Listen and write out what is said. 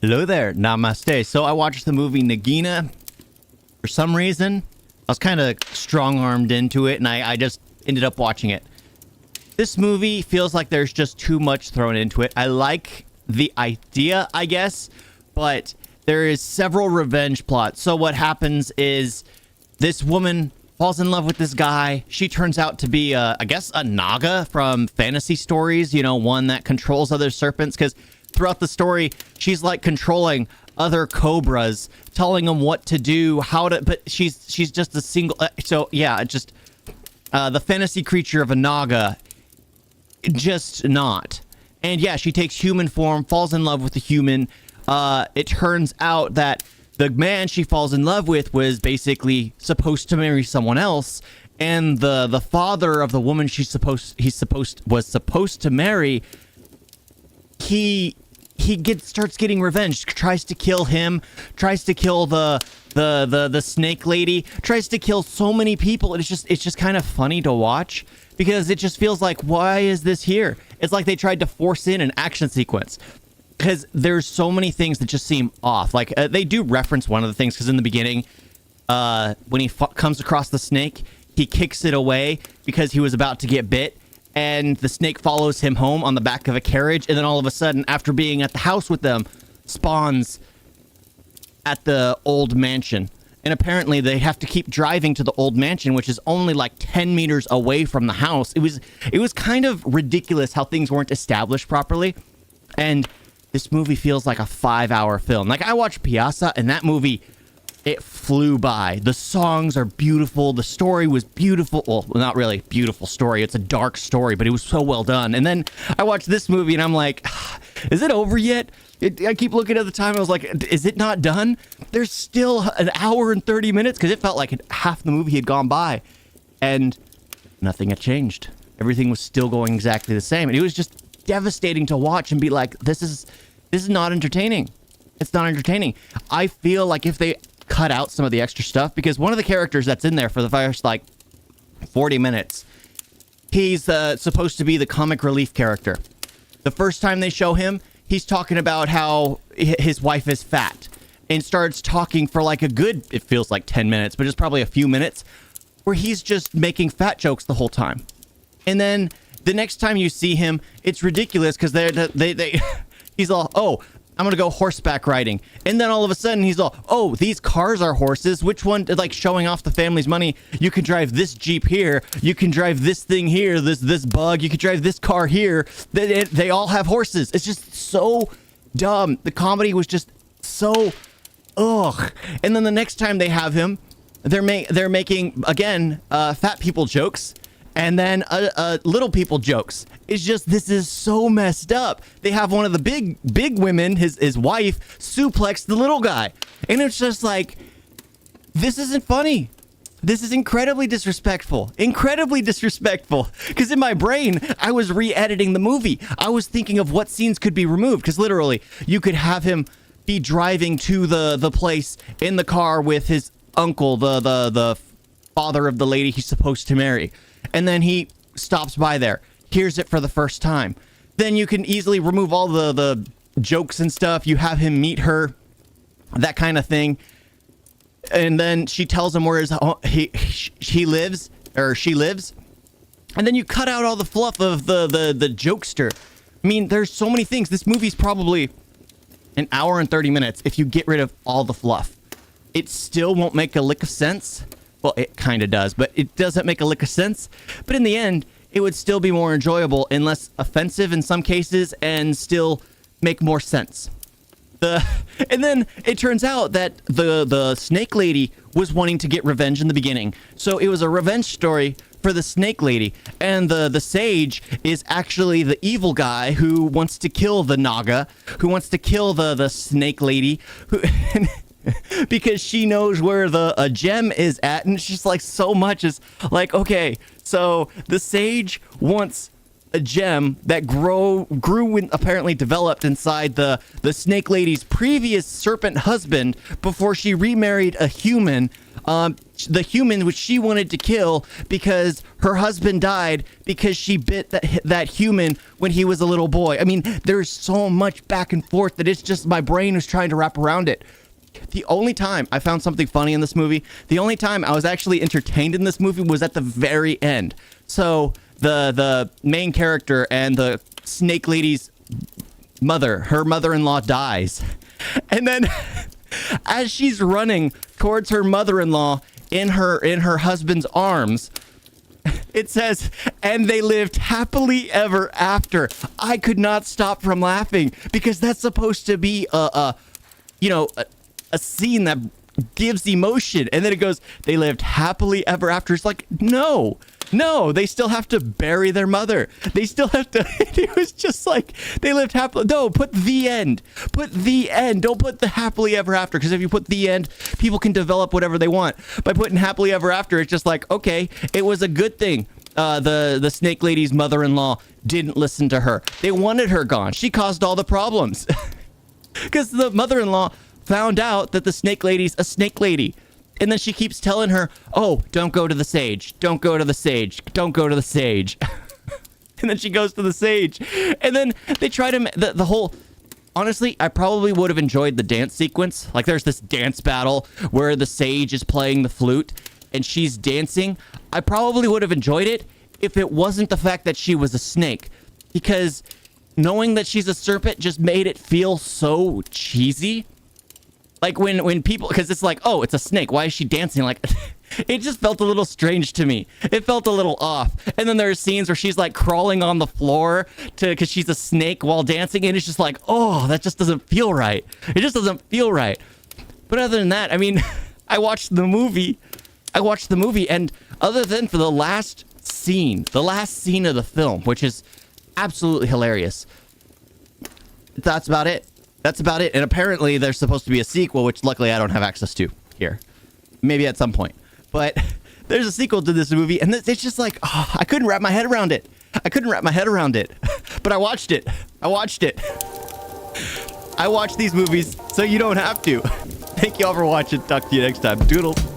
Hello there, namaste. So I watched the movie Nagina. For some reason, I was kind of strong-armed into it, and I just ended up watching it. This movie feels like there's just too much thrown into it. I like the idea, I guess, but there is several revenge plots. So what happens is this woman falls in love with this guy. She turns out to be, I guess, a Naga from fantasy stories, you know, one that controls other serpents, because throughout the story, she's like controlling other cobras, telling them what to do, how to, but she's just a single, so yeah, just the fantasy creature of a Naga, just not. And yeah, she takes human form, falls in love with a human. It turns out that the man she falls in love with was basically supposed to marry someone else, and the father of the woman was supposed to marry, he starts getting revenge, tries to kill him, tries to kill the snake lady, tries to kill so many people. It's just kind of funny to watch, because it just feels like, why is this here? It's like they tried to force in an action sequence, because there's so many things that just seem off. Like they do reference one of the things, because in the beginning, when he comes across the snake, he kicks it away because he was about to get bit, and the snake follows him home on the back of a carriage, and then all of a sudden, after being at the house with them, spawns at the old mansion. And apparently they have to keep driving to the old mansion, which is only like 10 meters away from the house. It was kind of ridiculous how things weren't established properly. And this movie feels like a 5-hour film. Like, I watched Piazza, and that movie, it flew by. The songs are beautiful. The story was beautiful. Well, not really beautiful story. It's a dark story, but it was so well done. And then I watched this movie, and I'm like, is it over yet? I keep looking at the time. I was like, is it not done? There's still an hour and 30 minutes, because it felt like half the movie had gone by, and nothing had changed. Everything was still going exactly the same. And it was just devastating to watch and be like, this is not entertaining. It's not entertaining. I feel like if they cut out some of the extra stuff, because one of the characters that's in there for the first like 40 minutes, he's supposed to be the comic relief character. The first time they show him, he's talking about how his wife is fat, and starts talking for like a good, it feels like 10 minutes, but it's probably a few minutes, where he's just making fat jokes the whole time. And then the next time you see him, it's ridiculous, because they he's all, oh, I'm gonna go horseback riding, and then all of a sudden he's all, oh, these cars are horses, which one, like showing off the family's money. You can drive this Jeep here, you can drive this thing here, this bug, you can drive this car here. They all have horses. It's just so dumb. The comedy was just so ugh. And then the next time they have him, they're making again fat people jokes, and then little people jokes. It's just, this is so messed up. They have one of the big women, his wife, suplex the little guy. And it's just like, this isn't funny. This is incredibly disrespectful. Incredibly disrespectful. Because in my brain, I was re-editing the movie. I was thinking of what scenes could be removed. Because literally, you could have him be driving to the place in the car with his uncle, the father of the lady he's supposed to marry. And then he stops by there, hears it for the first time. Then you can easily remove all the jokes and stuff. You have him meet her, that kind of thing. And then she tells him where he lives, or she lives. And then you cut out all the fluff of the jokester. I mean, there's so many things. This movie's probably an hour and 30 minutes if you get rid of all the fluff. It still won't make a lick of sense. Well, it kind of does, but it doesn't make a lick of sense. But in the end, it would still be more enjoyable and less offensive in some cases, and still make more sense. And then it turns out that the snake lady was wanting to get revenge in the beginning. So it was a revenge story for the snake lady. And the sage is actually the evil guy who wants to kill the Naga, who wants to kill the snake lady, who... because she knows where the gem is at. And it's just like, so much is like, okay, so the sage wants a gem that grew and apparently developed inside the snake lady's previous serpent husband before she remarried a human. The human which she wanted to kill because her husband died because she bit that human when he was a little boy. I mean, there's so much back and forth that it's just my brain was trying to wrap around it. The only time I found something funny in this movie, the only time I was actually entertained in this movie was at the very end. So the main character and the snake lady's mother, her mother-in-law dies. And then as she's running towards her mother-in-law in her husband's arms, it says, and they lived happily ever after. I could not stop from laughing because that's supposed to be a scene that gives emotion. And then it goes, they lived happily ever after. It's like, no, they still have to bury their mother. They still have to. It was just like they lived happily. No, put the end. Put the end. Don't put the happily ever after. Because if you put the end, people can develop whatever they want. By putting happily ever after, it's just like, okay, it was a good thing. The snake lady's mother-in-law didn't listen to her. They wanted her gone. She caused all the problems. Because the mother-in-law found out that the snake lady's a snake lady. And then she keeps telling her, oh, don't go to the sage. Don't go to the sage. Don't go to the sage. And then she goes to the sage. And then they try to... The whole... Honestly, I probably would have enjoyed the dance sequence. Like, there's this dance battle where the sage is playing the flute and she's dancing. I probably would have enjoyed it if it wasn't the fact that she was a snake. Because knowing that she's a serpent just made it feel so cheesy. Like when people, because it's like, oh, it's a snake. Why is she dancing? Like, it just felt a little strange to me. It felt a little off. And then there are scenes where she's like crawling on the floor because she's a snake while dancing. And it's just like, oh, that just doesn't feel right. It just doesn't feel right. But other than that, I mean, I watched the movie. And other than for the last scene of the film, which is absolutely hilarious. That's about it. And apparently there's supposed to be a sequel, which luckily I don't have access to here. Maybe at some point. But there's a sequel to this movie, and it's just like, oh, I couldn't wrap my head around it. But I watched it. I watch these movies so you don't have to. Thank you all for watching. Talk to you next time. Doodles.